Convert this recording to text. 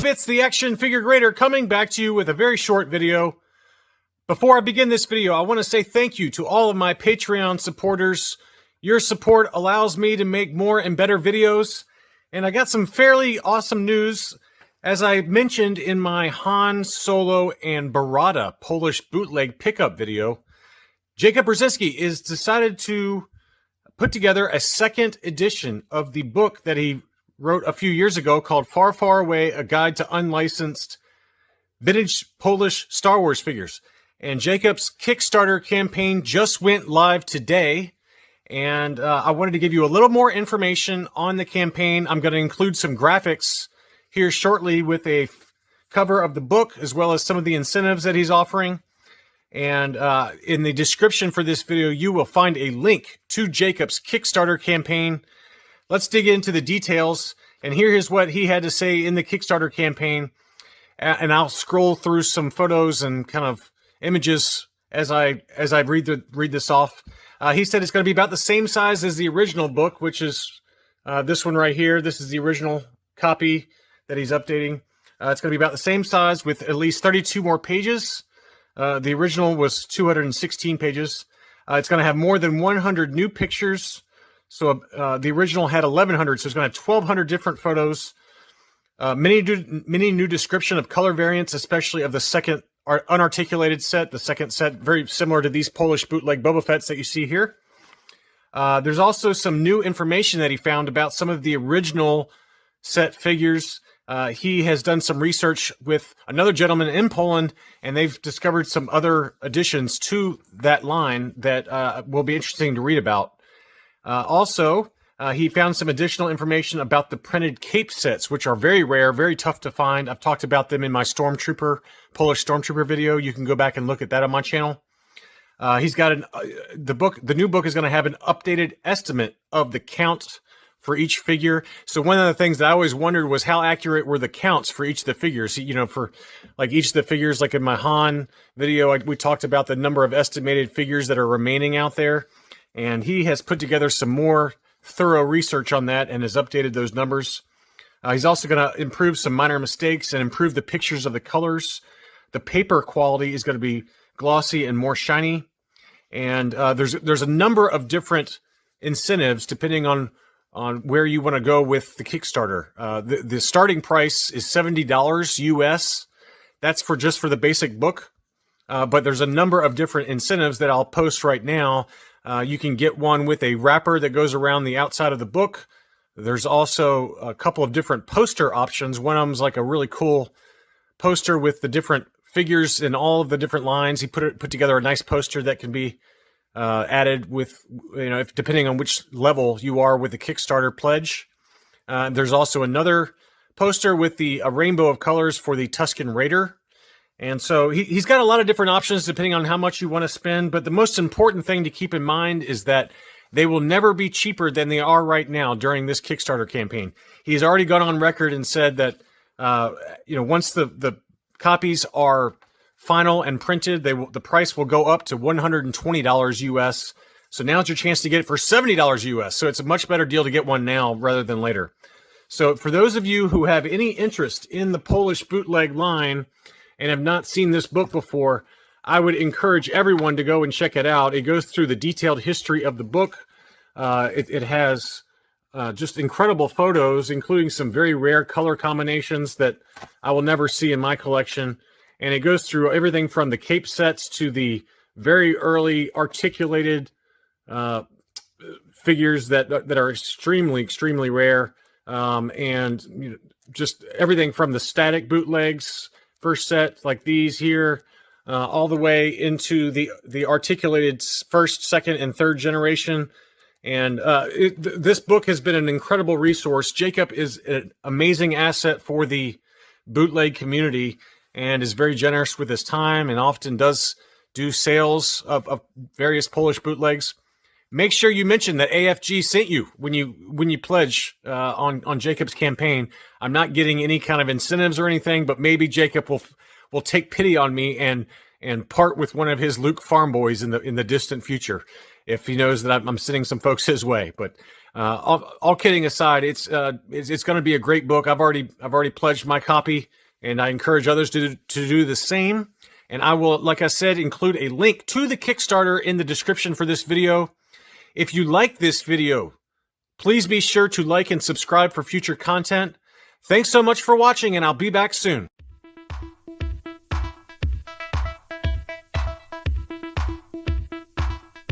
up? It's the Action Figure Grader coming back to you with a very short video. Before I begin this video, I want to say thank you to all of my Patreon supporters. Your support allows me to make more and better videos. And I got some fairly awesome news. As I mentioned in my Han Solo and Barada Polish bootleg pickup video, Jakub Burzinski is decided to put together a second edition of the book that he wrote a few years ago called Far, Far Away, A Guide to Unlicensed Vintage Polish Star Wars Figures. And Jakub's Kickstarter campaign just went live today. And I wanted to give you a little more information on the campaign. I'm going to include some graphics here shortly with a cover of the book, as well as some of the incentives that he's offering. And in the description for this video, you will find a link to Jakub's Kickstarter campaign. Let's dig into the details, and here is what he had to say in the Kickstarter campaign. And I'll scroll through some photos and kind of images as I read this off. He said it's going to be about the same size as the original book, which is this one right here. This is the original copy that he's updating. It's going to be about the same size with at least 32 more pages. The original was 216 pages. It's going to have more than 100 new pictures. So the original had 1,100, so it's going to have 1,200 different photos. Many new description of color variants, especially of the second unarticulated set. The second set, very similar to these Polish bootleg Boba Fett's that you see here. There's also some new information that he found about some of the original set figures. He has done some research with another gentleman in Poland, and they've discovered some other additions to that line that will be interesting to read about. Also, he found some additional information about the printed cape sets, which are very rare, very tough to find. I've talked about them in my Polish Stormtrooper video. You can go back and look at that on my channel. He's got the new book is going to have an updated estimate of the count for each figure. So one of the things that I always wondered was how accurate were the counts for each of the figures. You know, for like each of the figures, like in my Han video, we talked about the number of estimated figures that are remaining out there. And he has put together some more thorough research on that and has updated those numbers. He's also going to improve some minor mistakes and improve the pictures of the colors. The paper quality is going to be glossy and more shiny. And there's a number of different incentives depending on where you want to go with the Kickstarter. The starting price is $70 US. That's just for the basic book. But there's a number of different incentives that I'll post right now. You can get one with a wrapper that goes around the outside of the book. There's also a couple of different poster options. One of them's like a really cool poster with the different figures in all of the different lines. He put together a nice poster that can be added with, depending on which level you are with the Kickstarter pledge. There's also another poster with a rainbow of colors for the Tusken Raider. And so he's got a lot of different options depending on how much you want to spend. But the most important thing to keep in mind is that they will never be cheaper than they are right now during this Kickstarter campaign. He's already gone on record and said that, once the copies are final and printed, the price will go up to $120 US. So now's your chance to get it for $70 US. So it's a much better deal to get one now rather than later. So for those of you who have any interest in the Polish bootleg line and have not seen this book before, I would encourage everyone to go and check it out. It goes through the detailed history of the book. It has just incredible photos, including some very rare color combinations that I will never see in my collection. And it goes through everything from the cape sets to the very early articulated figures that are extremely, extremely rare. And just everything from the static bootlegs, first set like these here, all the way into the articulated first, second, and third generation. And this book has been an incredible resource. Jakub is an amazing asset for the bootleg community and is very generous with his time and often does do sales of various Polish bootlegs. Make sure you mention that AFG sent you when you pledge on Jakub's campaign. I'm not getting any kind of incentives or anything, but maybe Jakub will take pity on me and part with one of his Luke farm boys in the distant future if he knows that I'm sending some folks his way. But All kidding aside, it's going to be a great book. I've already pledged my copy, and I encourage others to do the same. And I will, like I said, include a link to the Kickstarter in the description for this video. If you like this video, please be sure to like and subscribe for future content. Thanks so much for watching, and I'll be back soon.